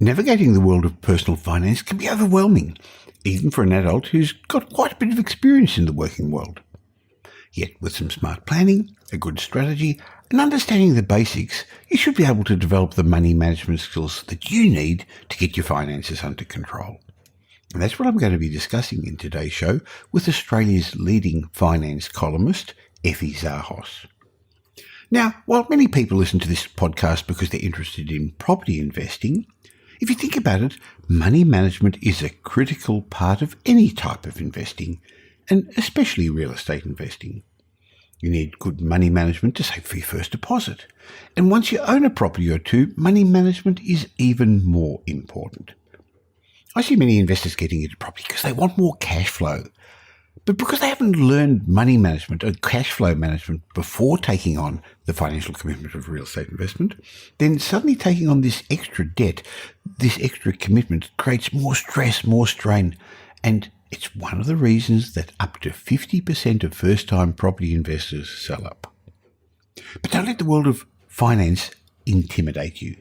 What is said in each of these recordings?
Navigating the world of personal finance can be overwhelming, even for an adult who's got quite a bit of experience in the working world. Yet with some smart planning, a good strategy, and understanding the basics, you should be able to develop the money management skills that you need to get your finances under control. And that's what I'm going to be discussing in today's show with Australia's leading finance columnist, Effie Zahos. Now, while many people listen to this podcast because they're interested in property investing, if you think about it, money management is a critical part of any type of investing, and especially real estate investing. You need good money management to save for your first deposit. And once you own a property or two, money management is even more important. I see many investors getting into property because they want more cash flow. But because they haven't learned money management or cash flow management before taking on the financial commitment of real estate investment, then suddenly taking on this extra debt, this extra commitment creates more stress, more strain. And it's one of the reasons that up to 50% of first-time property investors sell up. But don't let the world of finance intimidate you.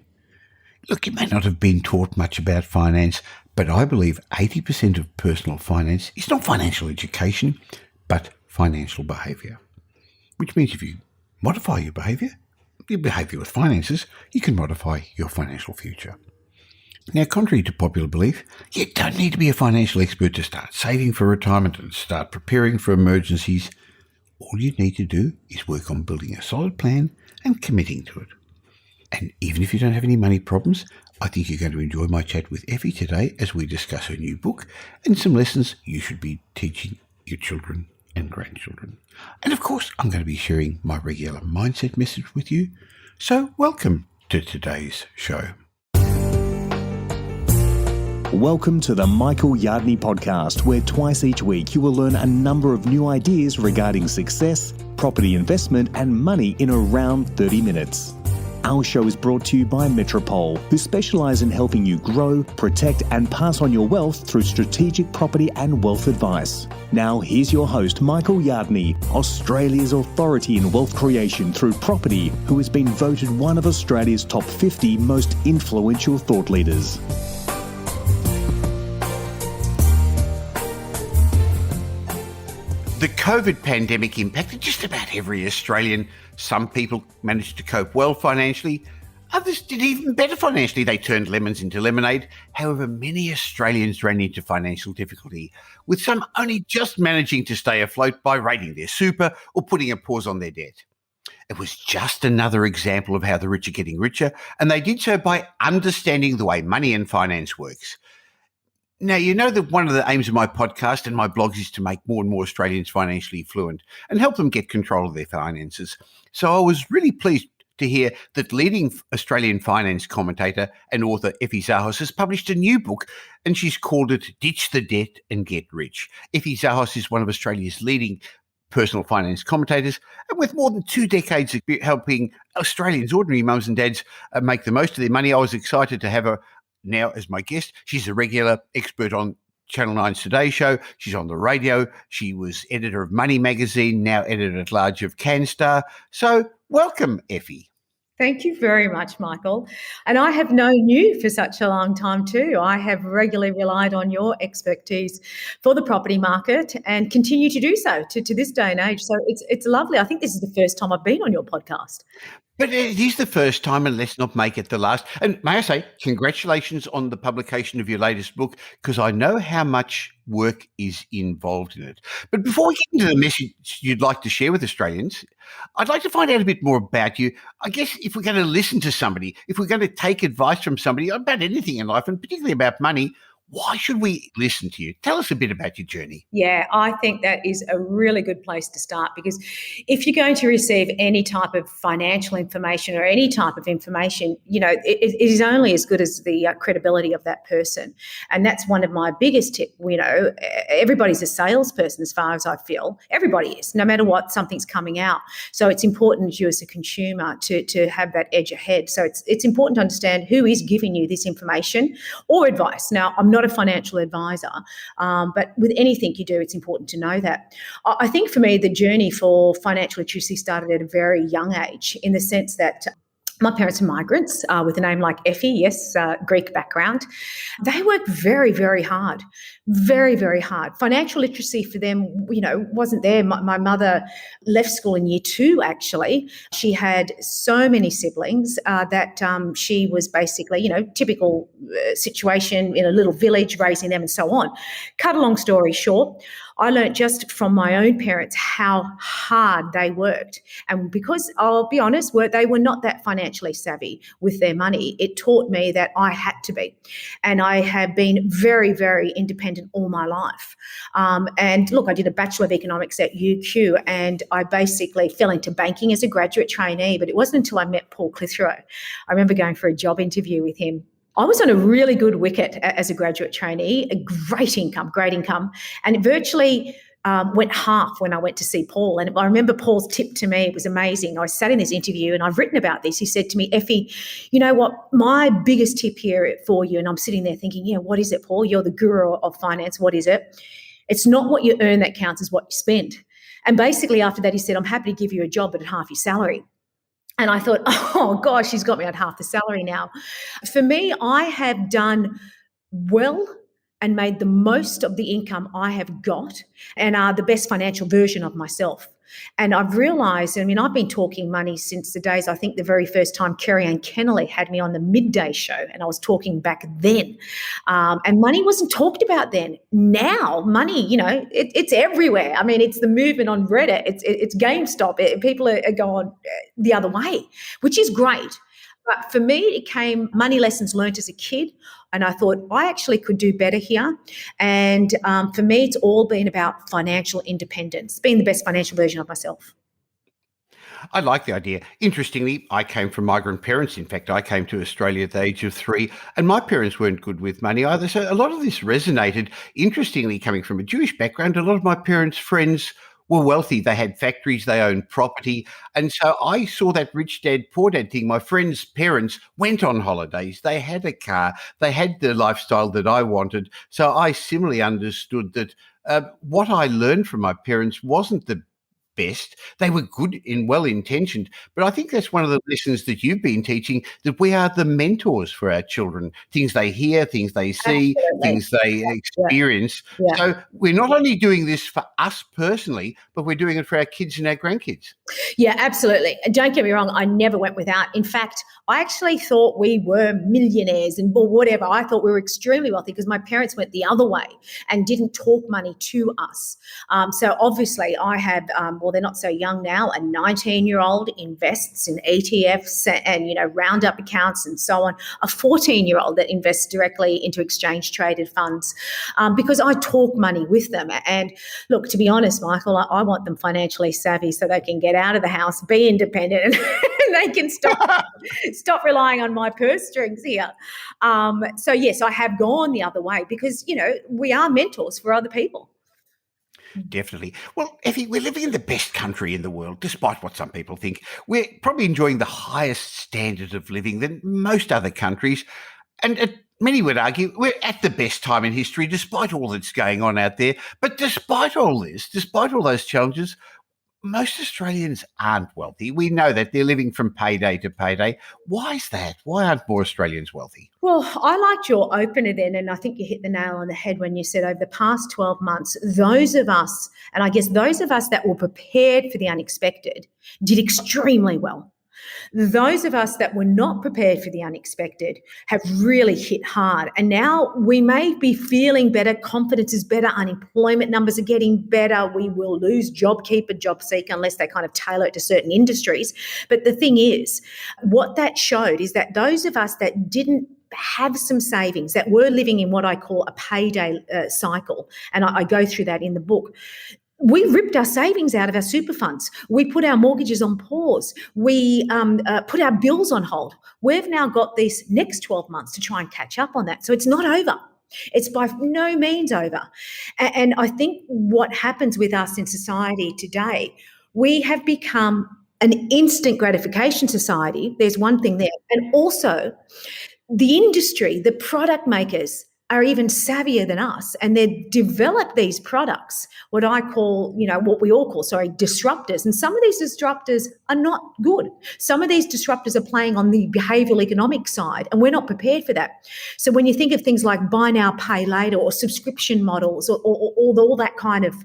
Look, you may not have been taught much about finance, but I believe 80% of personal finance is not financial education, but financial behaviour. Which means if you modify your behaviour with finances, you can modify your financial future. Now, contrary to popular belief, you don't need to be a financial expert to start saving for retirement and start preparing for emergencies. All you need to do is work on building a solid plan and committing to it. And even if you don't have any money problems, I think you're going to enjoy my chat with Effie today as we discuss her new book and some lessons you should be teaching your children and grandchildren. And of course, I'm going to be sharing my regular mindset message with you. So welcome to today's show. Welcome to the Michael Yardney podcast, where twice each week you will learn a number of new ideas regarding success, property investment and money in around 30 minutes. Our show is brought to you by Metropole, who specialise in helping you grow, protect and pass on your wealth through strategic property and wealth advice. Now here's your host, Michael Yardney, Australia's authority in wealth creation through property, who has been voted one of Australia's top 50 most influential thought leaders. The COVID pandemic impacted just about every Australian. Some people managed to cope well financially. Others did even better financially. They turned lemons into lemonade. However, many Australians ran into financial difficulty, with some only just managing to stay afloat by raiding their super or putting a pause on their debt. It was just another example of how the rich are getting richer, and they did so by understanding the way money and finance works. Now, you know that one of the aims of my podcast and my blogs is to make more and more Australians financially fluent and help them get control of their finances. So I was really pleased to hear that leading Australian finance commentator and author Effie Zahos has published a new book, and she's called it Ditch the Debt and Get Rich. Effie Zahos is one of Australia's leading personal finance commentators, and with more than 2 decades of helping Australians, ordinary mums and dads, make the most of their money, I was excited to have her now as my guest. She's a regular expert on Channel 9's Today Show. She's on the radio. She was editor of Money Magazine, now editor-at-large of CanStar. So welcome, Effie. Thank you very much, Michael. And I have known you for such a long time too. I have regularly relied on your expertise for the property market and continue to do so to this day and age. So it's lovely. I think this is the first time I've been on your podcast. But it is the first time, and let's not make it the last. And may I say, congratulations on the publication of your latest book, because I know how much work is involved in it. But before we get into the message you'd like to share with Australians, I'd like to find out a bit more about you. I guess if we're going to listen to somebody, if we're going to take advice from somebody about anything in life, and particularly about money, why should we listen to you? Tell us a bit about your journey. Yeah, I think that is a really good place to start, because if you're going to receive any type of financial information or any type of information, it is only as good as the credibility of that person. And that's one of my biggest tips. Everybody's a salesperson as far as I feel. Everybody is, no matter what, something's coming out. So it's important you as a consumer to have that edge ahead. So it's important to understand who is giving you this information or advice. Now, I'm not a financial advisor, but with anything you do, it's important to know that. I think for me, the journey for financial literacy started at a very young age, in the sense that My parents are migrants with a name like Effie, yes, Greek background. They worked very, very hard, very, very hard. Financial literacy for them, wasn't there. My mother left school in year 2, actually. She had so many siblings that she was basically, typical situation in a little village, raising them and so on. Cut a long story short, I learned just from my own parents how hard they worked. And because, I'll be honest, they were not that financially savvy with their money, it taught me that I had to be. And I have been very, very independent all my life. And look, I did a Bachelor of Economics at UQ, and I basically fell into banking as a graduate trainee, but it wasn't until I met Paul Clitheroe. I remember going for a job interview with him. I was on a really good wicket as a graduate trainee, a great income, and it virtually went half when I went to see Paul. And I remember Paul's tip to me, it was amazing. I sat in this interview and I've written about this. He said to me, Effie, you know what, my biggest tip here for you, and I'm sitting there thinking, yeah, what is it, Paul? You're the guru of finance. What is it? It's not what you earn that counts, it's what you spend. And basically after that, he said, I'm happy to give you a job but at half your salary. And I thought, oh, gosh, he's got me at half the salary now. For me, I have done well and made the most of the income I have got and are the best financial version of myself. And I've realised, I've been talking money since the days, I think the very first time Kerry-Ann Kennelly had me on the midday show, and I was talking back then. And money wasn't talked about then. Now, money, it's everywhere. It's the movement on Reddit. It's GameStop. People are going the other way, which is great. But for me, it came money lessons learned as a kid. And I thought, I actually could do better here. And for me, it's all been about financial independence, being the best financial version of myself. I like the idea. Interestingly, I came from migrant parents. In fact, I came to Australia at the age of 3, and my parents weren't good with money either. So a lot of this resonated. Interestingly, coming from a Jewish background, a lot of my parents' friends were wealthy. They had factories, they owned property. And so I saw that rich dad, poor dad thing. My friends' parents went on holidays. They had a car. They had the lifestyle that I wanted. So I similarly understood that what I learned from my parents wasn't the best. They were good and well-intentioned, but I think that's one of the lessons that you've been teaching, that we are the mentors for our children. Things they hear, things they see, Absolutely. things they experience. Yeah. So we're not only doing this for us personally, but we're doing it for our kids and our grandkids. Yeah, absolutely. And don't get me wrong, I never went without. In fact, I actually thought we were millionaires or whatever. I thought we were extremely wealthy because my parents went the other way and didn't talk money to us. So obviously I have, they're not so young now, a 19-year-old invests in ETFs and, roundup accounts and so on, a 14-year-old that invests directly into exchange traded funds because I talk money with them. And look, to be honest, Michael, I want them financially savvy so they can get out of the house, be independent, and they can stop relying on my purse strings here. So yes, I have gone the other way because, we are mentors for other people. Definitely. Well, Effie, we're living in the best country in the world, despite what some people think. We're probably enjoying the highest standard of living than most other countries. And many would argue we're at the best time in history, despite all that's going on out there. But despite all this, despite all those challenges, most Australians aren't wealthy. We know that they're living from payday to payday. Why is that? Why aren't more Australians wealthy? Well, I liked your opener then, and I think you hit the nail on the head when you said over the past 12 months, those of us, and I guess those of us that were prepared for the unexpected, did extremely well. Those of us that were not prepared for the unexpected have really hit hard. And now we may be feeling better, confidence is better, unemployment numbers are getting better. We will lose JobKeeper, JobSeeker, unless they kind of tailor it to certain industries. But the thing is, what that showed is that those of us that didn't have some savings, that were living in what I call a payday cycle, and I go through that in the book, we ripped our savings out of our super funds. We put our mortgages on pause. We put our bills on hold. We've now got these next 12 months to try and catch up on that. So it's not over. It's by no means over. And I think what happens with us in society today, we have become an instant gratification society. There's one thing there. And also the industry, the product makers, are even savvier than us, and they develop these products, what we all call, disruptors. And some of these disruptors are not good. Some of these disruptors are playing on the behavioral economic side, and we're not prepared for that. So when you think of things like buy now, pay later, or subscription models, or all that kind of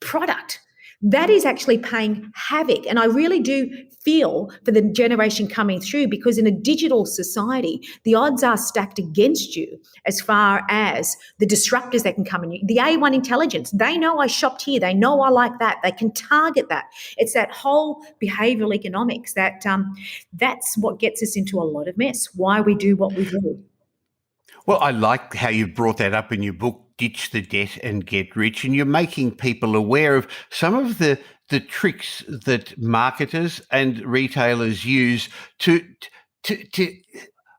product, that is actually paying havoc. And I really do feel for the generation coming through, because in a digital society, the odds are stacked against you as far as the disruptors that can come in. The A1 intelligence, they know I shopped here. They know I like that. They can target that. It's that whole behavioral economics that's what gets us into a lot of mess, why we do what we do. Well, I like how you brought that up in your book, Ditch the Debt and Get Rich, and you're making people aware of some of the tricks that marketers and retailers use to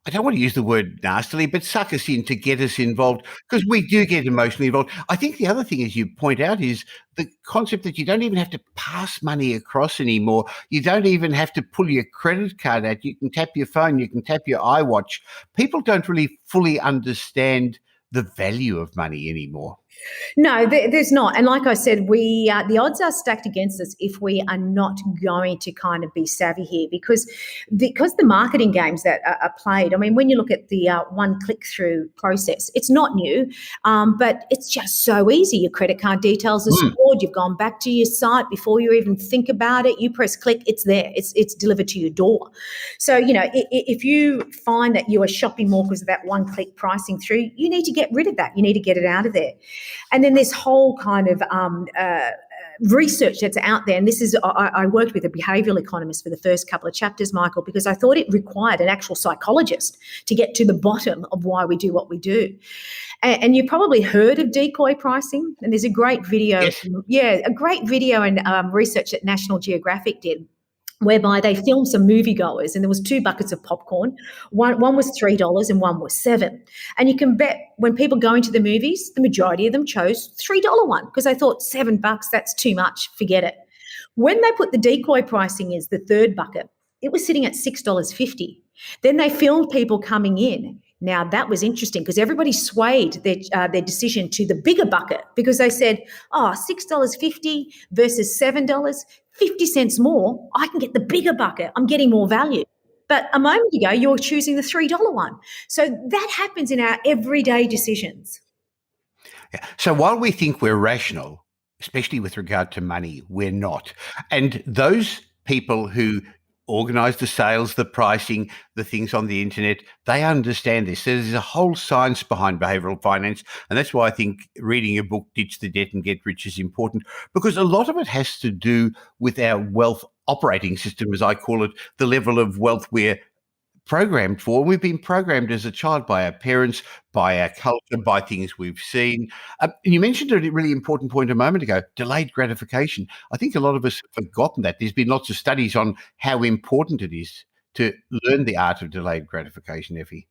I don't want to use the word nastily, but suck us in to get us involved, because we do get emotionally involved. I think the other thing, as you point out, is the concept that you don't even have to pass money across anymore. You don't even have to pull your credit card out. You can tap your phone, you can tap your iWatch. People don't really fully understand the value of money anymore. No, there's not. And like I said, the odds are stacked against us if we are not going to kind of be savvy here, because the marketing games that are played, I mean, when you look at the one click-through process, it's not new, but it's just so easy. Your credit card details are stored. You've gone back to your site before you even think about it. You press click, it's there. It's delivered to your door. So, if you find that you are shopping more because of that one-click pricing through, you need to get rid of that. You need to get it out of there. And then this whole kind of research that's out there, and this is, I worked with a behavioural economist for the first couple of chapters, Michael, because I thought it required an actual psychologist to get to the bottom of why we do what we do. And you probably heard of decoy pricing, and there's a great video, a great video and research that National Geographic did, whereby they filmed some moviegoers, and there was 2 buckets of popcorn. One was $3 and one was $7. And you can bet when people go into the movies, the majority of them chose $3 one, because they thought $7, that's too much, forget it. When they put the decoy pricing as the third bucket, it was sitting at $6.50. Then they filmed people coming in. Now, that was interesting, because everybody swayed their decision to the bigger bucket, because they said, $6.50 versus $7, 50 cents more, I can get the bigger bucket. I'm getting more value. But a moment ago, you're choosing the $3 one. So that happens in our everyday decisions. Yeah. So while we think we're rational, especially with regard to money, we're not. And those people who organise the sales, the pricing, the things on the internet, they understand this. So there's a whole science behind behavioural finance, and that's why I think reading a book, Ditch the Debt and Get Rich, is important, because a lot of it has to do with our wealth operating system, as I call it, the level of wealth we're programmed for. We've been programmed as a child by our parents, by our culture, by things we've seen. And you mentioned a really important point a moment ago, delayed gratification. I think a lot of us have forgotten that. There's been lots of studies on how important it is to learn the art of delayed gratification, Effie.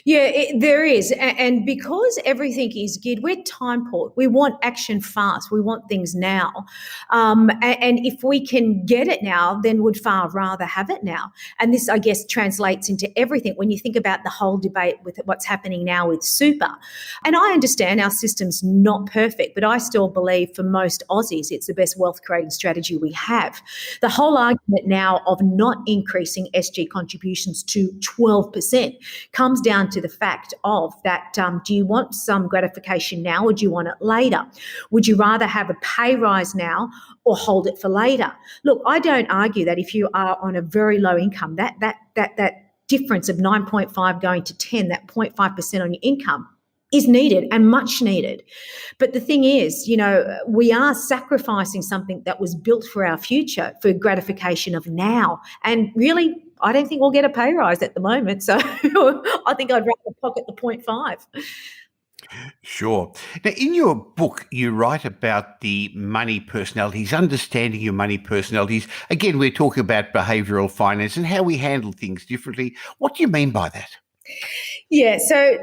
Yeah, there is. And because everything is geared, we're time poor. We want action fast. We want things now. And if we can get it now, then would far rather have it now. And this, I guess, translates into everything when you think about the whole debate with what's happening now with super. And I understand our system's not perfect, but I still believe for most Aussies, it's the best wealth creating strategy we have. The whole argument now of not increasing SG contributions to 12% comes down to the fact of that, do you want some gratification now or do you want it later? Would you rather have a pay rise now or hold it for later? Look, I don't argue that if you are on a very low income, that difference of 9.5 going to 10, that 0.5% on your income is needed and much needed. But the thing is, we are sacrificing something that was built for our future for gratification of now. And really, I don't think we'll get a pay rise at the moment. So I think I'd rather pocket the 0.5. Sure. Now, in your book, you write about the money personalities, understanding your money personalities. Again, we're talking about behavioural finance and how we handle things differently. What do you mean by that? Yeah, so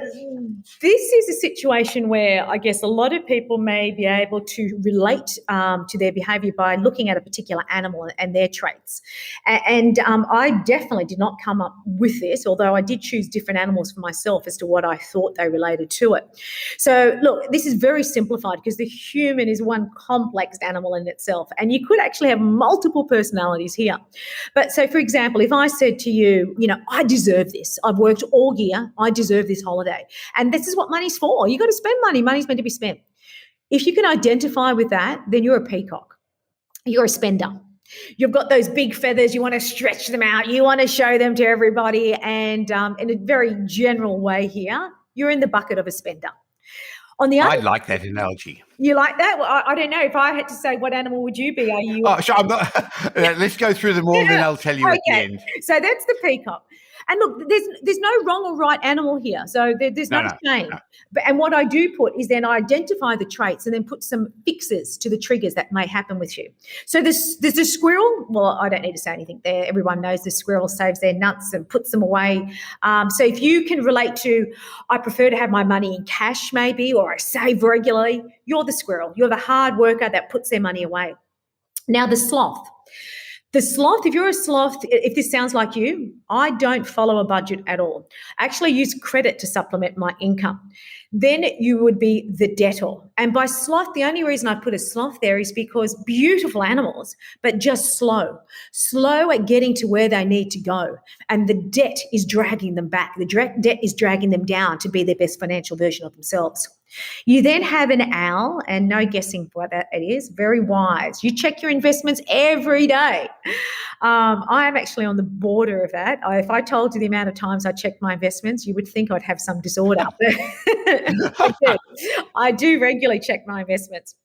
this is a situation where I guess a lot of people may be able to relate to their behaviour by looking at a particular animal and their traits. And I definitely did not come up with this, although I did choose different animals for myself as to what I thought they related to it. So, look, this is very simplified because the human is one complex animal in itself, and you could actually have multiple personalities here. But so, for example, if I said to you, I deserve this. I've worked all year. I deserve this holiday. And this is what money's for. You got to spend money. Money's meant to be spent. If you can identify with that, then you're a peacock. You're a spender. You've got those big feathers. You want to stretch them out. You want to show them to everybody. And in a very general way here, you're in the bucket of a spender. On the other, I like that analogy. You like that? Well, I don't know. If I had to say, what animal would you be? Are you? Oh, sure. I'm not. Let's go through them all, then I'll tell you at the end. So that's the peacock. And look, there's no wrong or right animal here. So there's no shame. No. And what I do put is then I identify the traits and then put some fixes to the triggers that may happen with you. So there's a squirrel. Well, I don't need to say anything there. Everyone knows the squirrel saves their nuts and puts them away. So if you can relate to, I prefer to have my money in cash maybe, or I save regularly, you're the squirrel. You're the hard worker that puts their money away. Now the sloth. The sloth, if you're a sloth, if this sounds like you, I don't follow a budget at all. I actually use credit to supplement my income. Then you would be the debtor. And by sloth, the only reason I put a sloth there is because beautiful animals, but just slow at getting to where they need to go. And the debt is dragging them back. The debt is dragging them down to be their best financial version of themselves. You then have an owl, and no guessing what that it is, very wise. You check your investments every day. I am actually on the border of that. If I told you the amount of times I checked my investments, you would think I'd have some disorder. I do regularly check my investments.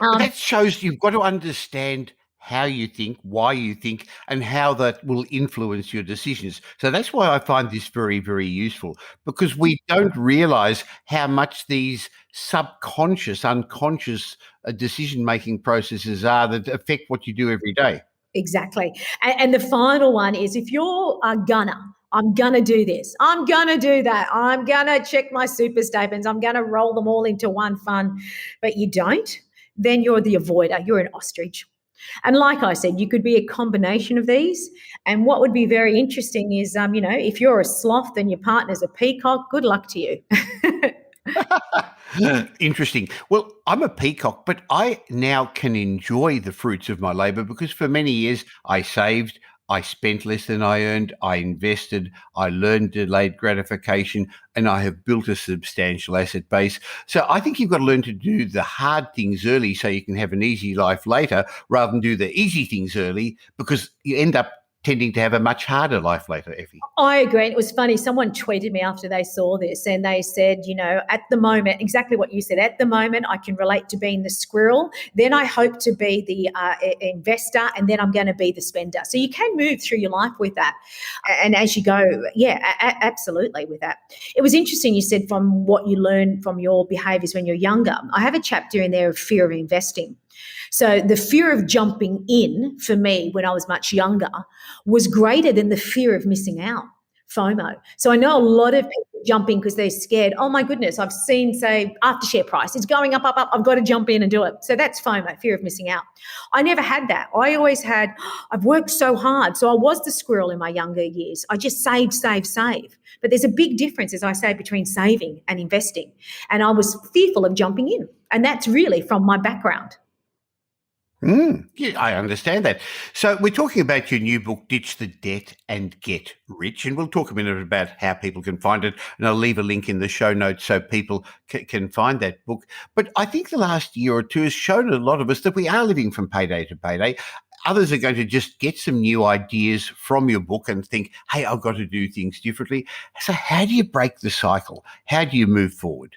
But that shows you've got to understand how you think, why you think, and how that will influence your decisions. So that's why I find this very, very useful, because we don't realize how much these subconscious, unconscious decision-making processes are that affect what you do every day. Exactly. And the final one is, if you're a gunner, I'm going to do this, I'm going to do that, I'm going to check my super statements, I'm going to roll them all into one fund, but you don't, then you're the avoider, you're an ostrich. And like I said, you could be a combination of these. And what would be very interesting is, if you're a sloth and your partner's a peacock, good luck to you. Interesting. Well, I'm a peacock, but I now can enjoy the fruits of my labour because for many years I saved, I spent less than I earned, I invested, I learned delayed gratification, and I have built a substantial asset base. So I think you've got to learn to do the hard things early so you can have an easy life later, rather than do the easy things early, because you end up tending to have a much harder life later, Effie. I agree. And it was funny. Someone tweeted me after they saw this and they said, at the moment, exactly what you said, at the moment, I can relate to being the squirrel. Then I hope to be the investor, and then I'm going to be the spender. So you can move through your life with that. And as you go, absolutely with that. It was interesting you said from what you learn from your behaviours when you're younger. I have a chapter in there of fear of investing. So the fear of jumping in for me when I was much younger was greater than the fear of missing out, FOMO. So I know a lot of people jump in because they're scared. Oh my goodness, I've seen, say, after share price, it's going up, I've got to jump in and do it. So that's FOMO, fear of missing out. I never had that. I always had, I've worked so hard. So I was the squirrel in my younger years. I just save. But there's a big difference, as I say, between saving and investing. And I was fearful of jumping in. And that's really from my background. Yeah, I understand that. So we're talking about your new book, Ditch the Debt and Get Rich, and we'll talk a minute about how people can find it, and I'll leave a link in the show notes so people can find that book. But I think the last year or two has shown a lot of us that we are living from payday to payday. Others are going to just get some new ideas from your book and think, hey, I've got to do things differently. So how do you break the cycle? How do you move forward?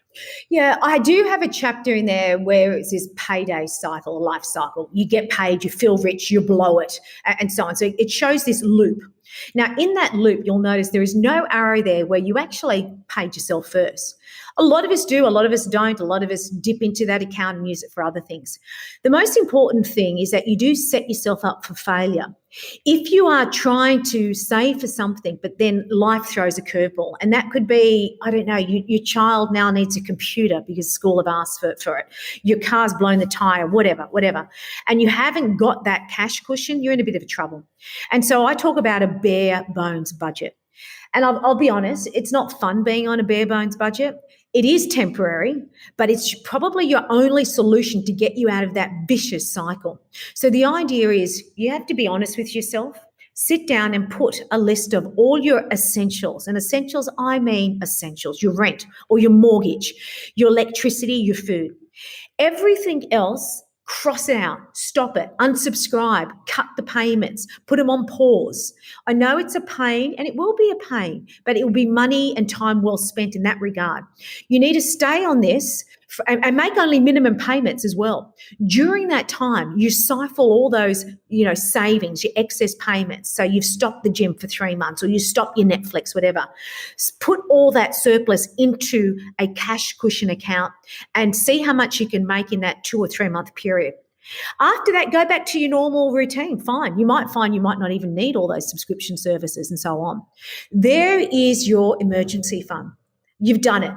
Yeah, I do have a chapter in there where it says payday cycle, a life cycle. You get paid, you feel rich, you blow it, and so on. So it shows this loop. Now, in that loop, you'll notice there is no arrow there where you actually paid yourself first. A lot of us do, a lot of us don't. A lot of us dip into that account and use it for other things. The most important thing is that you do set yourself up for failure. If you are trying to save for something, but then life throws a curveball, and that could be, I don't know, your child now needs a computer because school have asked for it, your car's blown the tyre, whatever, and you haven't got that cash cushion, you're in a bit of trouble. And so I talk about a bare bones budget. And I'll be honest, it's not fun being on a bare bones budget. It is temporary, but it's probably your only solution to get you out of that vicious cycle. So the idea is you have to be honest with yourself. Sit down and put a list of all your essentials. And essentials, I mean essentials, your rent or your mortgage, your electricity, your food. Everything else, cross it out, stop it, unsubscribe, cut the payments, put them on pause. I know it's a pain, and it will be a pain, but it will be money and time well spent in that regard. You need to stay on this and make only minimum payments as well. During that time, you siphon all those, savings, your excess payments. So you've stopped the gym for 3 months, or you stopped your Netflix, whatever. Put all that surplus into a cash cushion account and see how much you can make in that 2 or 3 month period. After that, go back to your normal routine. Fine. You might find you might not even need all those subscription services and so on. There is your emergency fund. You've done it.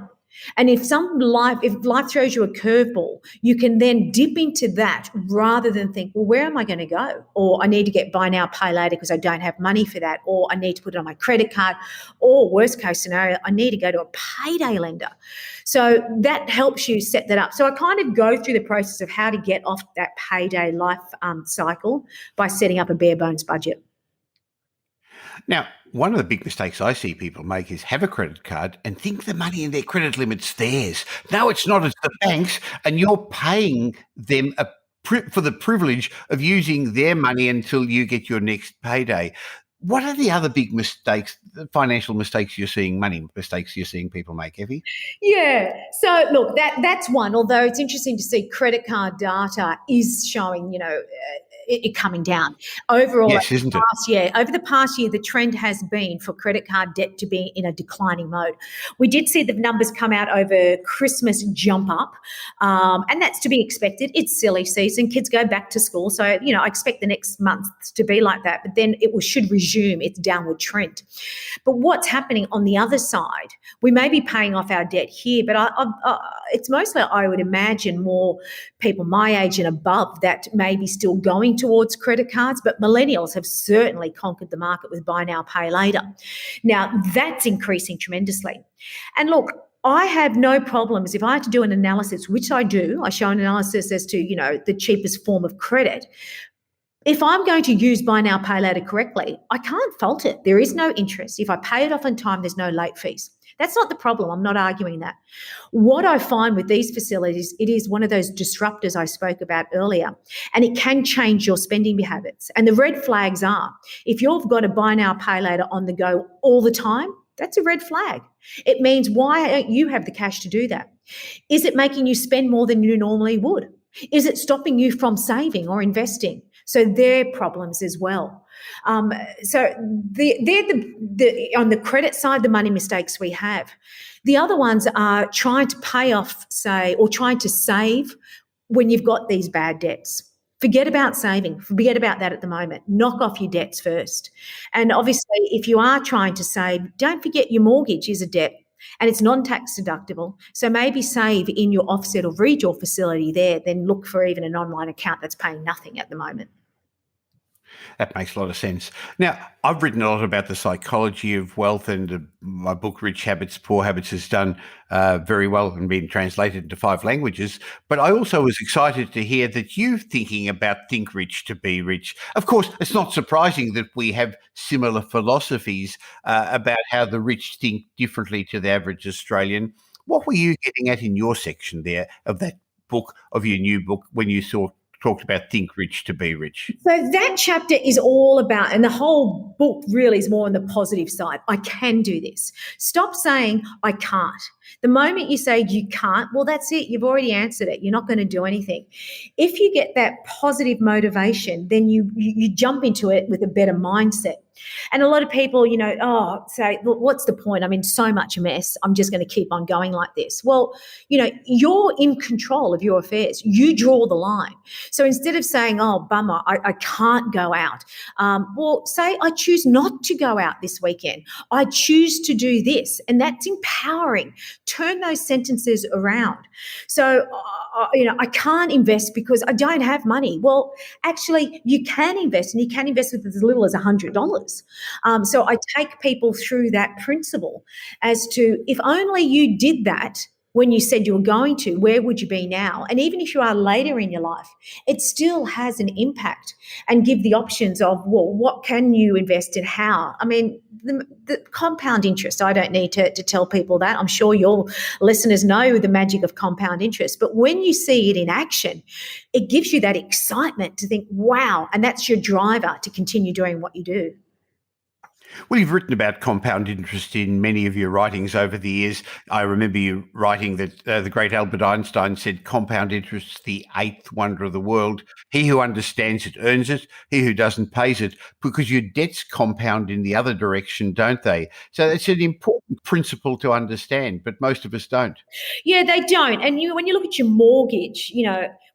And if life throws you a curveball, you can then dip into that rather than think, well, where am I going to go? Or I need to get buy now, pay later because I don't have money for that. Or I need to put it on my credit card. Or worst case scenario, I need to go to a payday lender. So that helps you set that up. So I kind of go through the process of how to get off that payday life cycle by setting up a bare bones budget. Now, one of the big mistakes I see people make is have a credit card and think the money in their credit limit's theirs. No, it's not. It's the bank's, and you're paying them for the privilege of using their money until you get your next payday. What are the other big mistakes, financial mistakes you're seeing, money mistakes you're seeing people make, Effie? Yeah. So look, that's one. Although it's interesting to see credit card data is showing, it coming down. Overall, yes, isn't it? Over the past year, the trend has been for credit card debt to be in a declining mode. We did see the numbers come out over Christmas jump up, and that's to be expected. It's silly season. Kids go back to school. So, I expect the next month to be like that, but then it should resume its downward trend. But what's happening on the other side, we may be paying off our debt here, but it's mostly, I would imagine, more people my age and above that may be still going towards credit cards, but millennials have certainly conquered the market with buy now, pay later. Now, that's increasing tremendously. And look, I have no problems if I had to do an analysis, which I do. I show an analysis as to, the cheapest form of credit. If I'm going to use buy now, pay later correctly, I can't fault it. There is no interest. If I pay it off on time, there's no late fees. That's not the problem. I'm not arguing that. What I find with these facilities, it is one of those disruptors I spoke about earlier, and it can change your spending habits. And the red flags are, if you've got a buy now, pay later on the go all the time, that's a red flag. It means, why don't you have the cash to do that? Is it making you spend more than you normally would? Is it stopping you from saving or investing? So they're problems as well. So they're on the credit side, the money mistakes we have. The other ones are trying to pay off, or trying to save when you've got these bad debts. Forget about saving. Forget about that at the moment. Knock off your debts first. And obviously, if you are trying to save, don't forget your mortgage is a debt. And it's non-tax deductible. So maybe save in your offset or redraw facility there, then look for even an online account that's paying nothing at the moment. That makes a lot of sense. Now, I've written a lot about the psychology of wealth, and my book, Rich Habits, Poor Habits, has done very well and been translated into 5 languages. But I also was excited to hear that you're thinking about think rich to be rich. Of course, it's not surprising that we have similar philosophies about how the rich think differently to the average Australian. What were you getting at in your section there of that book, of your new book, when you talked about think rich to be rich? So that chapter is all about, and the whole book really is more on the positive side. I can do this. Stop saying I can't. The moment you say you can't, well, that's it. You've already answered it. You're not going to do anything. If you get that positive motivation, then you jump into it with a better mindset. And a lot of people, say, "Look, what's the point? I'm in so much mess. I'm just going to keep on going like this." Well, you're in control of your affairs. You draw the line. So instead of saying, "Oh, bummer, I can't go out," well, say, "I choose not to go out this weekend. I choose to do this." And that's empowering. Turn those sentences around. So, I can't invest because I don't have money. Well, actually, you can invest, and you can invest with as little as $100. So I take people through that principle as to, if only you did that when you said you were going to, where would you be now? And even if you are later in your life, it still has an impact, and give the options of, well, what can you invest in, how? I mean, the compound interest, I don't need to tell people that. I'm sure your listeners know the magic of compound interest. But when you see it in action, it gives you that excitement to think, wow, and that's your driver to continue doing what you do. Well, you've written about compound interest in many of your writings over the years. I remember you writing that the great Albert Einstein said compound interest is the eighth wonder of the world. He who understands it earns it. He who doesn't pays it, because your debts compound in the other direction, don't they? So it's an important principle to understand, but most of us don't. Yeah, they don't. And when you look at your mortgage,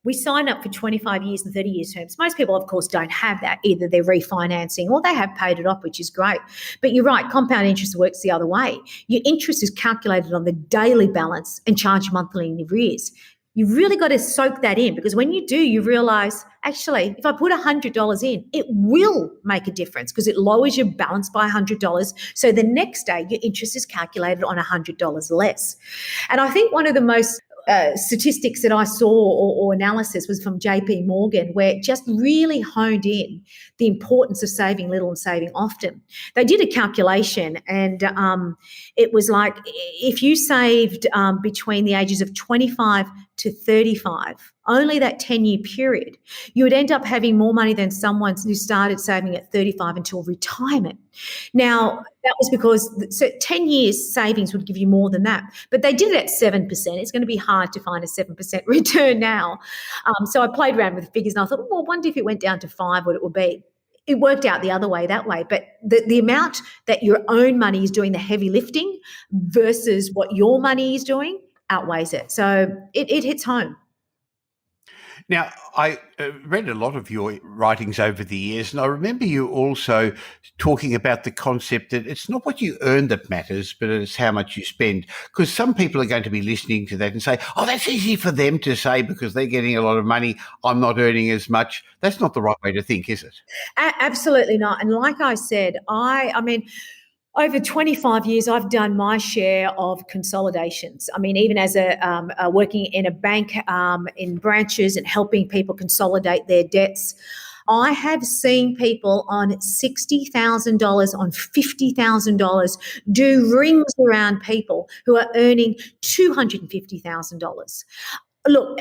we sign up for 25 years and 30 years terms. Most people, of course, don't have that. Either they're refinancing or they have paid it off, which is great. But you're right, compound interest works the other way. Your interest is calculated on the daily balance and charged monthly in arrears. You've really got to soak that in, because when you do, you realise, actually, if I put $100 in, it will make a difference, because it lowers your balance by $100. So the next day, your interest is calculated on $100 less. And I think one of the most statistics that I saw or analysis was from JP Morgan, where it just really honed in the importance of saving little and saving often. They did a calculation, and it was like, if you saved between the ages of 25 to 35, only that 10-year period, you would end up having more money than someone who started saving at 35 until retirement. Now, that was because 10 years savings would give you more than that. But they did it at 7%. It's going to be hard to find a 7% return now. So I played around with the figures, and I thought, well, I wonder if it went down to 5, what it would be. It worked out the other way, that way. But the amount that your own money is doing the heavy lifting versus what your money is doing outweighs it. So it hits home. Now, I read a lot of your writings over the years, and I remember you also talking about the concept that it's not what you earn that matters, but it's how much you spend. Because some people are going to be listening to that and say, oh, that's easy for them to say because they're getting a lot of money. I'm not earning as much. That's not the right way to think, is it? Absolutely not. And like I said, I mean, over 25 years, I've done my share of consolidations. I mean, even as a working in a bank in branches and helping people consolidate their debts, I have seen people on $60,000, on $50,000 do rings around people who are earning $250,000. Look,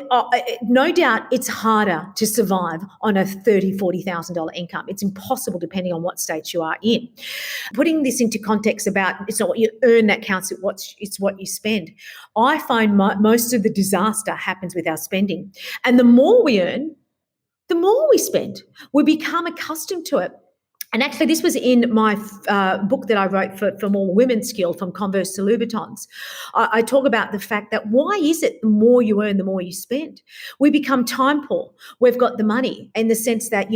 no doubt it's harder to survive on a $30,000, $40,000 income. It's impossible depending on what state you are in. Putting this into context about it's not what you earn that counts, it's what you spend. I find most of the disaster happens with our spending. And the more we earn, the more we spend. We become accustomed to it. And actually, this was in my book that I wrote for More Women's Skill, From Converse to Louboutins. I talk about the fact that why is it the more you earn, the more you spend? We become time poor. We've got the money in the sense that,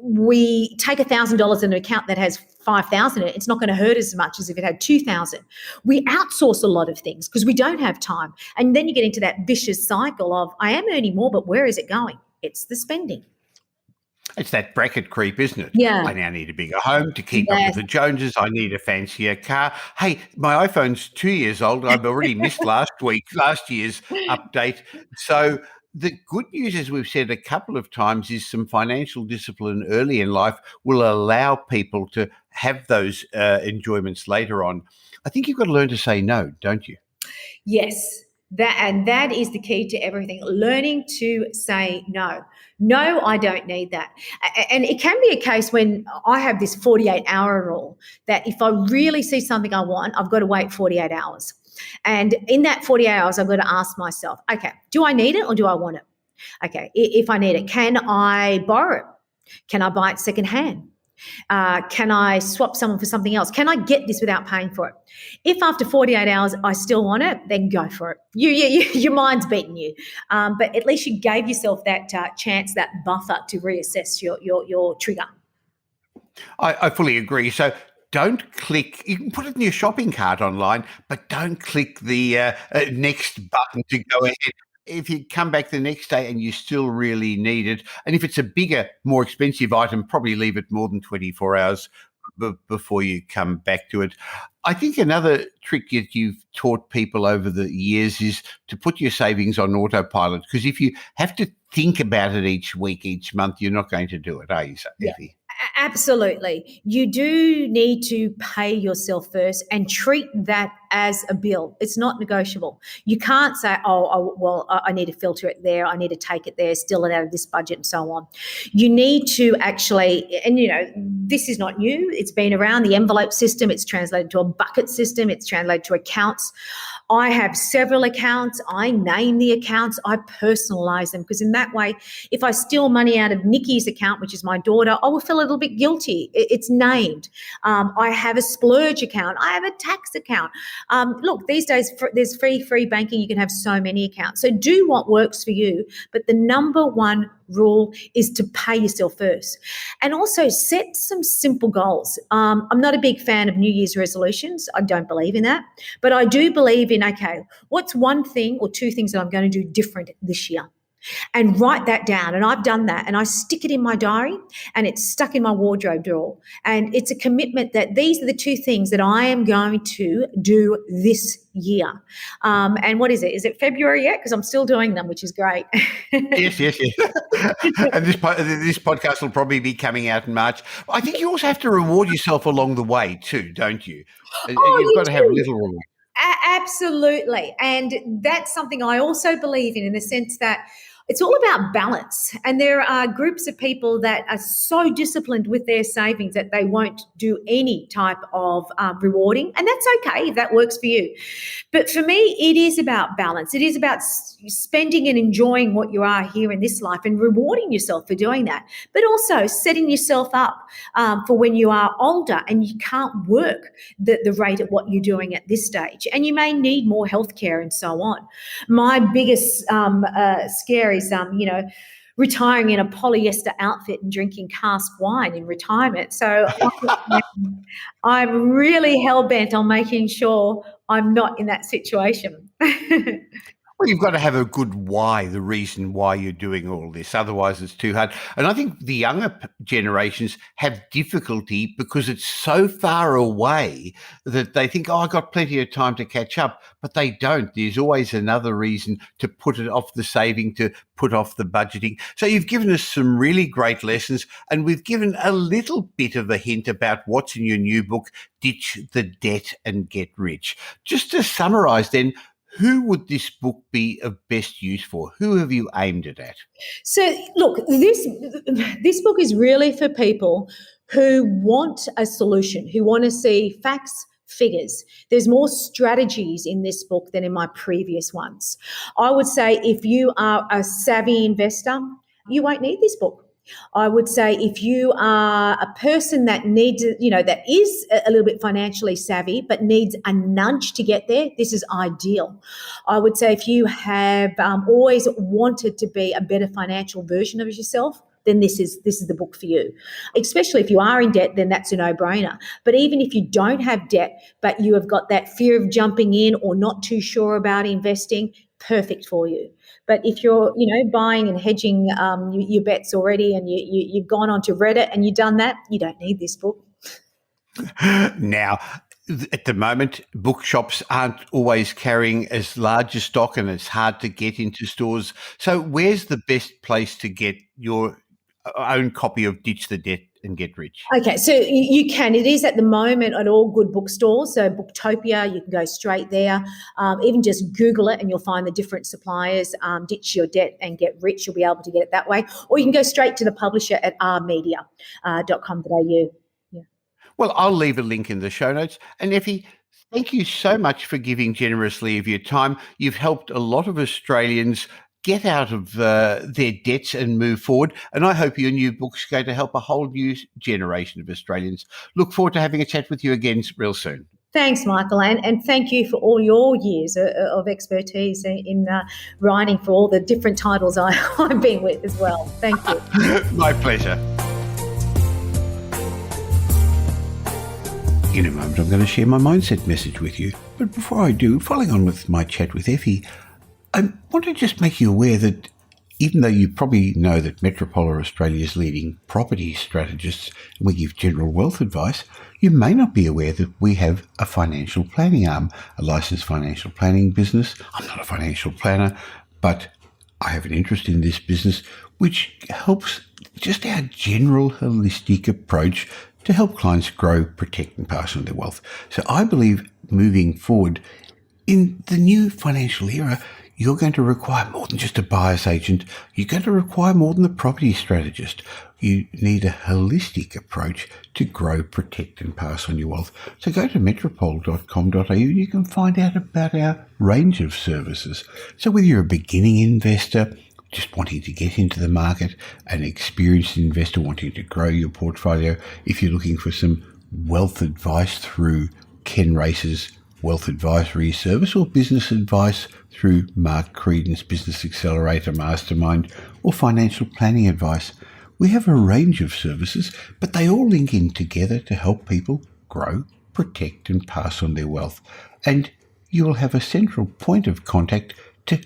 we take $1,000 in an account that has 5,000 in it. It's not going to hurt as much as if it had 2,000. We outsource a lot of things because we don't have time. And then you get into that vicious cycle of, I am earning more, but where is it going? It's the spending. It's that bracket creep, isn't it? Yeah. I now need a bigger home to keep up with the Joneses. I need a fancier car. Hey, my iPhone's 2 years old. I've already missed last year's update. So the good news, as we've said a couple of times, is some financial discipline early in life will allow people to have those enjoyments later on. I think you've got to learn to say no, don't you? Yes. That is the key to everything. Learning to say no. No, I don't need that. And it can be a case when I have this 48-hour rule that if I really see something I want, I've got to wait 48 hours. And in that 48 hours, I've got to ask myself, okay, do I need it or do I want it? Okay, if I need it, can I borrow it? Can I buy it secondhand? Can I swap someone for something else? Can I get this without paying for it? If after 48 hours I still want it, then go for it. Your mind's beating you. But at least you gave yourself that chance, that buffer to reassess your trigger. I fully agree. So don't click. You can put it in your shopping cart online, but don't click the next button to go ahead. If you come back the next day and you still really need it, and if it's a bigger, more expensive item, probably leave it more than 24 hours before you come back to it. I think another trick that you've taught people over the years is to put your savings on autopilot, because if you have to think about it each week, each month, you're not going to do it, are you, Effie? Absolutely. You do need to pay yourself first and treat that as a bill. It's not negotiable. You can't say, well, I need to filter it there. I need to take it there, steal it out of this budget and so on. You need to actually, and this is not new. It's been around, the envelope system. It's translated to a bucket system. It's translated to accounts. I have several accounts. I name the accounts. I personalize them, because in that way, if I steal money out of Nikki's account, which is my daughter, I will feel a little bit guilty. It's named. I have a splurge account. I have a tax account. Look, these days there's free banking. You can have so many accounts. So do what works for you. But the number one rule is to pay yourself first, and also set some simple goals. I'm not a big fan of New Year's resolutions. I don't believe in that, but I do believe in, okay, what's one thing or two things that I'm going to do different this year? And write that down. And I've done that, and I stick it in my diary, and it's stuck in my wardrobe drawer. And it's a commitment that these are the two things that I am going to do this year. And what is it? Is it February yet? Because I'm still doing them, which is great. Yes. And this podcast will probably be coming out in March. I think you also have to reward yourself along the way too, don't you? You've got to have little reward. Absolutely. And that's something I also believe in the sense that it's all about balance. And there are groups of people that are so disciplined with their savings that they won't do any type of rewarding. And that's okay if that works for you. But for me, it is about balance. It is about spending and enjoying what you are here in this life and rewarding yourself for doing that. But also setting yourself up for when you are older and you can't work the rate at what you're doing at this stage. And you may need more healthcare and so on. My biggest scare is, retiring in a polyester outfit and drinking cask wine in retirement. So I'm really hell-bent on making sure I'm not in that situation. Well, you've got to have a good why, the reason why you're doing all this. Otherwise, it's too hard. And I think the younger generations have difficulty because it's so far away that they think, I got plenty of time to catch up. But they don't. There's always another reason to put it off the saving, to put off the budgeting. So you've given us some really great lessons, and we've given a little bit of a hint about what's in your new book, Ditch the Debt and Get Rich. Just to summarize then, who would this book be of best use for? Who have you aimed it at? So, look, this book is really for people who want a solution, who want to see facts, figures. There's more strategies in this book than in my previous ones. I would say if you are a savvy investor, you won't need this book. I would say if you are a person that needs, that is a little bit financially savvy but needs a nudge to get there, this is ideal. I would say if you have always wanted to be a better financial version of yourself, then this is the book for you. Especially if you are in debt, then that's a no-brainer. But even if you don't have debt, but you have got that fear of jumping in or not too sure about investing, perfect for you. But if you're, buying and hedging your bets already, and you've gone onto Reddit and you've done that, you don't need this book. Now, at the moment, bookshops aren't always carrying as large a stock, and it's hard to get into stores. So where's the best place to get your own copy of Ditch the Debt and Get Rich? Okay, so you can. It is at the moment at all good bookstores. So Booktopia, you can go straight there. Even just Google it and you'll find the different suppliers. Ditch your debt and get rich. You'll be able to get it that way. Or you can go straight to the publisher at rmedia.com.au. Well, I'll leave a link in the show notes. And Effie, Thank you so much for giving generously of your time. You've helped a lot of Australians get out of their debts and move forward. And I hope your new book's going to help a whole new generation of Australians. Look forward to having a chat with you again real soon. Thanks, Michael, and thank you for all your years of expertise in writing for all the different titles I've been with as well. Thank you. My pleasure. In a moment, I'm going to share my mindset message with you. But before I do, following on with my chat with Effie, I want to just make you aware that even though you probably know that Metropole are Australia's leading property strategists and we give general wealth advice, you may not be aware that we have a financial planning arm, a licensed financial planning business. I'm not a financial planner, but I have an interest in this business, which helps just our general holistic approach to help clients grow, protect and pass on their wealth. So I believe moving forward in the new financial era, you're going to require more than just a buyer's agent. You're going to require more than a property strategist. You need a holistic approach to grow, protect and pass on your wealth. So go to metropole.com.au. You can find out about our range of services. So whether you're a beginning investor, just wanting to get into the market, an experienced investor wanting to grow your portfolio, if you're looking for some wealth advice through Ken Race's Wealth Advisory Service, or business advice through Mark Creedon's Business Accelerator Mastermind, or financial planning advice, we have a range of services, but they all link in together to help people grow, protect and pass on their wealth. And you will have a central point of contact to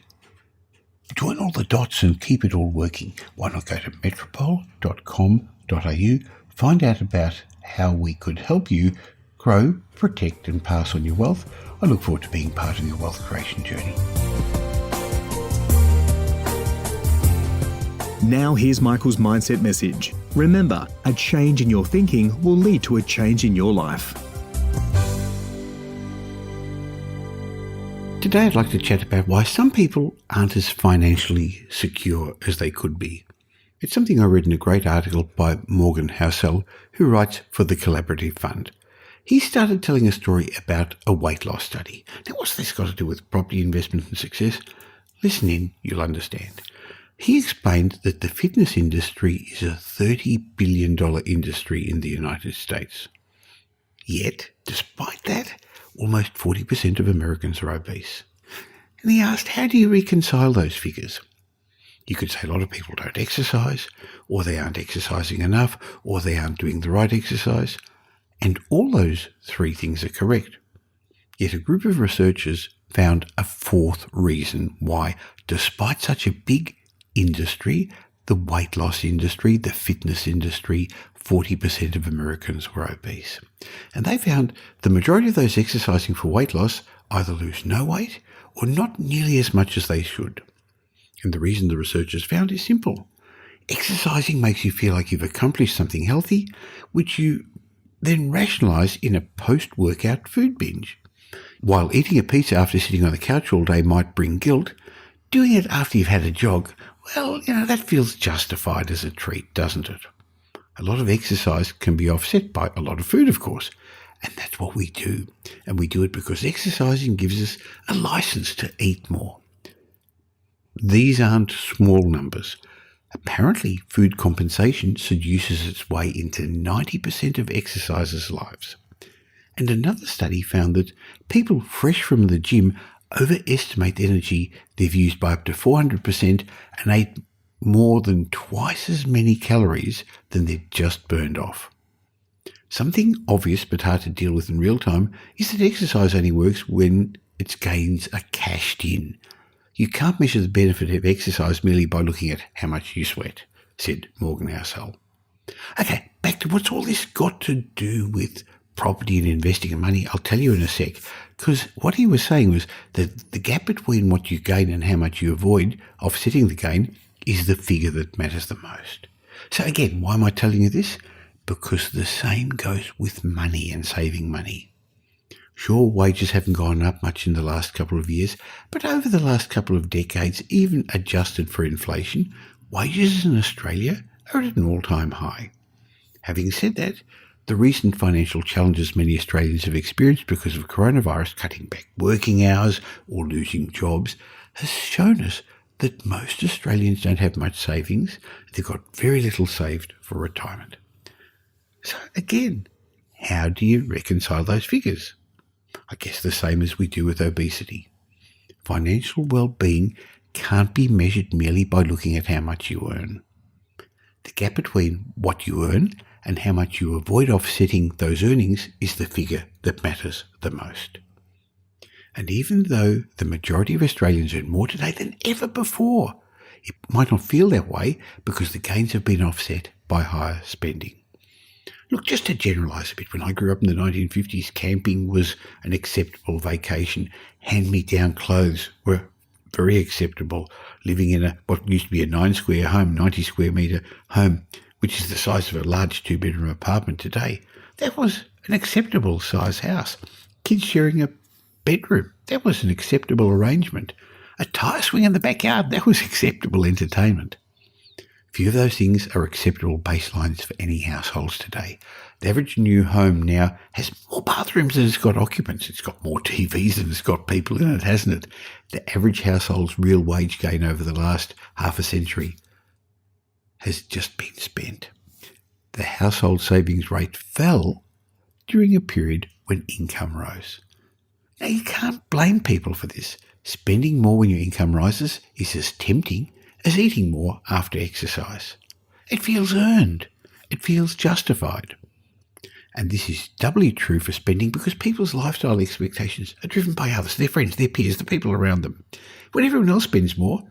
join all the dots and keep it all working. Why not go to metropole.com.au, find out about how we could help you grow, protect and pass on your wealth. I look forward to being part of your wealth creation journey. Now here's Michael's mindset message. Remember, a change in your thinking will lead to a change in your life. Today I'd like to chat about why some people aren't as financially secure as they could be. It's something I read in a great article by Morgan Housel, who writes for the Collaborative Fund. He started telling a story about a weight loss study. Now, what's this got to do with property investment and success? Listen in, you'll understand. He explained that the fitness industry is a $30 billion industry in the United States. Yet, despite that, almost 40% of Americans are obese. And he asked, how do you reconcile those figures? You could say a lot of people don't exercise, or they aren't exercising enough, or they aren't doing the right exercise. And all those three things are correct. Yet a group of researchers found a fourth reason why, despite such a big industry, the weight loss industry, the fitness industry, 40% of Americans were obese. And they found the majority of those exercising for weight loss either lose no weight or not nearly as much as they should. And the reason the researchers found is simple. Exercising makes you feel like you've accomplished something healthy, which you then rationalise in a post-workout food binge. While eating a pizza after sitting on the couch all day might bring guilt, doing it after you've had a jog, well, that feels justified as a treat, doesn't it? A lot of exercise can be offset by a lot of food, of course, and that's what we do. And we do it because exercising gives us a license to eat more. These aren't small numbers. Apparently, food compensation seduces its way into 90% of exercisers' lives. And another study found that people fresh from the gym overestimate the energy they've used by up to 400% and ate more than twice as many calories than they'd just burned off. Something obvious but hard to deal with in real time is that exercise only works when its gains are cashed in. You can't measure the benefit of exercise merely by looking at how much you sweat, said Morgan Housel. Okay, back to what's all this got to do with property and investing and money? I'll tell you in a sec, because what he was saying was that the gap between what you gain and how much you avoid offsetting the gain is the figure that matters the most. So again, why am I telling you this? Because the same goes with money and saving money. Sure, wages haven't gone up much in the last couple of years, but over the last couple of decades, even adjusted for inflation, wages in Australia are at an all-time high. Having said that, the recent financial challenges many Australians have experienced because of coronavirus, cutting back working hours or losing jobs, has shown us that most Australians don't have much savings. They've got very little saved for retirement. So again, how do you reconcile those figures? I guess the same as we do with obesity. Financial well-being can't be measured merely by looking at how much you earn. The gap between what you earn and how much you avoid offsetting those earnings is the figure that matters the most. And even though the majority of Australians earn more today than ever before, it might not feel that way because the gains have been offset by higher spending. Look, just to generalise a bit, when I grew up in the 1950s, camping was an acceptable vacation. Hand-me-down clothes were very acceptable. Living in what used to be a 9-square home, 90 square metre home, which is the size of a large 2-bedroom apartment today, that was an acceptable size house. Kids sharing a bedroom, that was an acceptable arrangement. A tyre swing in the backyard, that was acceptable entertainment. Few of those things are acceptable baselines for any households today. The average new home now has more bathrooms than it's got occupants. It's got more TVs than it's got people in it, hasn't it? The average household's real wage gain over the last half a century has just been spent. The household savings rate fell during a period when income rose. Now, you can't blame people for this. Spending more when your income rises is as tempting as eating more after exercise. It feels earned. It feels justified. And this is doubly true for spending because people's lifestyle expectations are driven by others, their friends, their peers, the people around them. When everyone else spends more,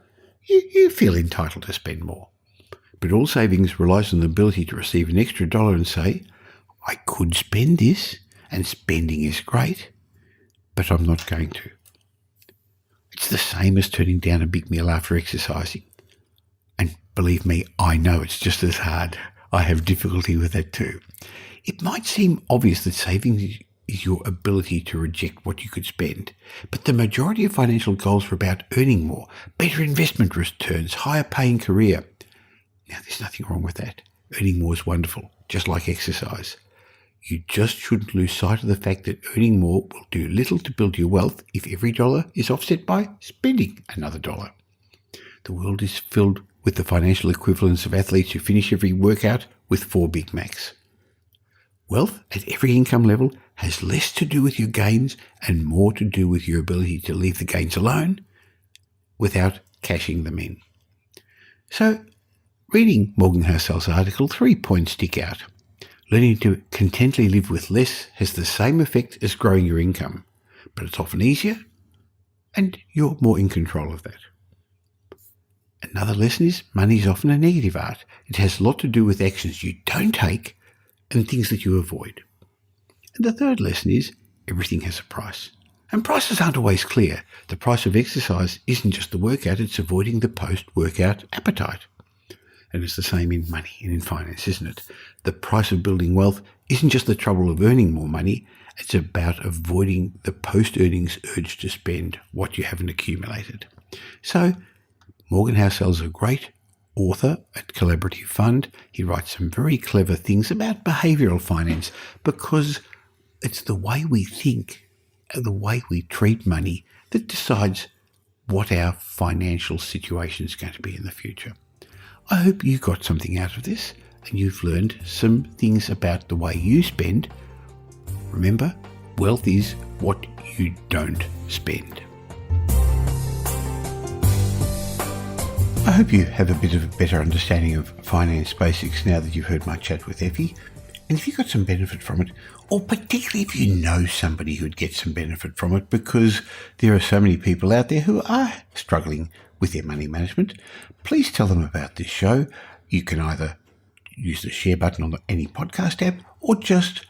you feel entitled to spend more. But all savings relies on the ability to receive an extra dollar and say, I could spend this, and spending is great, but I'm not going to. It's the same as turning down a big meal after exercising. And believe me, I know it's just as hard. I have difficulty with that too. It might seem obvious that savings is your ability to reject what you could spend, but the majority of financial goals are about earning more, better investment returns, higher paying career. Now, there's nothing wrong with that. Earning more is wonderful, just like exercise. You just shouldn't lose sight of the fact that earning more will do little to build your wealth if every dollar is offset by spending another dollar. The world is filled with the financial equivalents of athletes who finish every workout with 4 Big Macs. Wealth at every income level has less to do with your gains and more to do with your ability to leave the gains alone without cashing them in. So, reading Morgan Housel's article, 3 points stick out. Learning to contently live with less has the same effect as growing your income, but it's often easier and you're more in control of that. Another lesson is money is often a negative art. It has a lot to do with actions you don't take and things that you avoid. And the third lesson is everything has a price. And prices aren't always clear. The price of exercise isn't just the workout, it's avoiding the post-workout appetite. And it's the same in money and in finance, isn't it? The price of building wealth isn't just the trouble of earning more money, it's about avoiding the post-earnings urge to spend what you haven't accumulated. So, Morgan Housel's a great author at Collaborative Fund. He writes some very clever things about behavioural finance because it's the way we think and the way we treat money that decides what our financial situation is going to be in the future. I hope you got something out of this and you've learned some things about the way you spend. Remember, wealth is what you don't spend. I hope you have a bit of a better understanding of finance basics now that you've heard my chat with Effie. And if you got some benefit from it, or particularly if you know somebody who'd get some benefit from it, because there are so many people out there who are struggling with their money management, please tell them about this show. You can either use the share button on any podcast app or just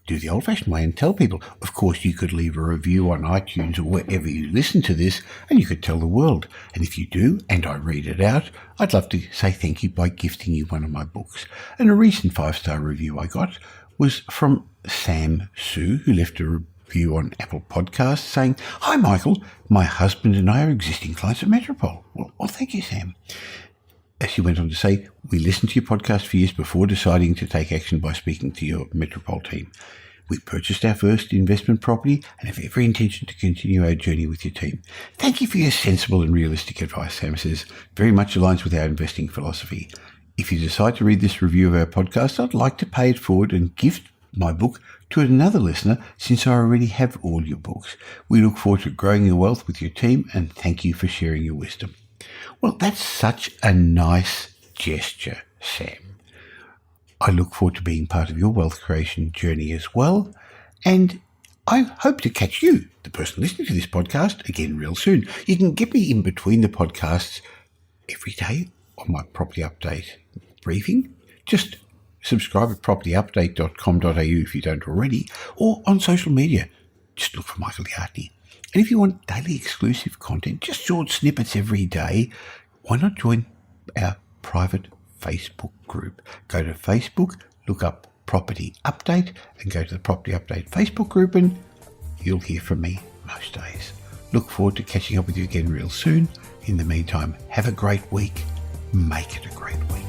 do the old-fashioned way and tell people. Of course, you could leave a review on iTunes or wherever you listen to this, and you could tell the world. And if you do, and I read it out, I'd love to say thank you by gifting you one of my books. And a recent 5-star review I got was from Sam Sue, who left a review on Apple Podcasts saying, "Hi, Michael. My husband and I are existing clients of Metropole." Well, thank you, Sam. As she went on to say, we listened to your podcast for years before deciding to take action by speaking to your Metropole team. We purchased our first investment property and have every intention to continue our journey with your team. Thank you for your sensible and realistic advice, Sam says. Very much aligns with our investing philosophy. If you decide to read this review of our podcast, I'd like to pay it forward and gift my book to another listener since I already have all your books. We look forward to growing your wealth with your team and thank you for sharing your wisdom. Well, that's such a nice gesture, Sam. I look forward to being part of your wealth creation journey as well. And I hope to catch you, the person listening to this podcast, again real soon. You can get me in between the podcasts every day on my property update briefing. Just subscribe at propertyupdate.com.au if you don't already, or on social media. Just look for Michael Yardney. And if you want daily exclusive content, just short snippets every day, why not join our private Facebook group? Go to Facebook, look up Property Update, and go to the Property Update Facebook group, and you'll hear from me most days. Look forward to catching up with you again real soon. In the meantime, have a great week. Make it a great week.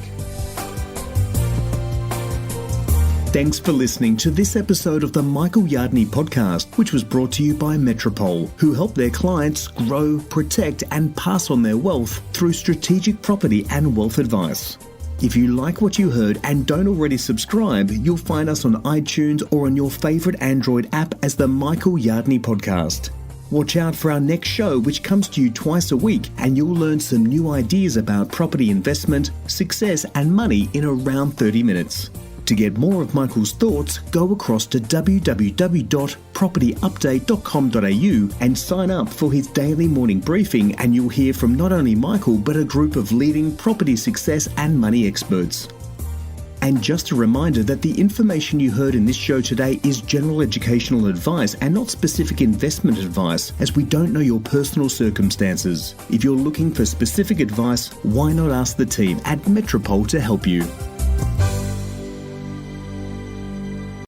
Thanks for listening to this episode of the Michael Yardney podcast, which was brought to you by Metropole, who help their clients grow, protect, and pass on their wealth through strategic property and wealth advice. If you like what you heard and don't already subscribe, you'll find us on iTunes or on your favourite Android app as the Michael Yardney podcast. Watch out for our next show, which comes to you twice a week, and you'll learn some new ideas about property investment, success, and money in around 30 minutes. To get more of Michael's thoughts, go across to www.propertyupdate.com.au and sign up for his daily morning briefing, and you'll hear from not only Michael but a group of leading property success and money experts. And just a reminder that the information you heard in this show today is general educational advice and not specific investment advice, as we don't know your personal circumstances. If you're looking for specific advice, why not ask the team at Metropole to help you?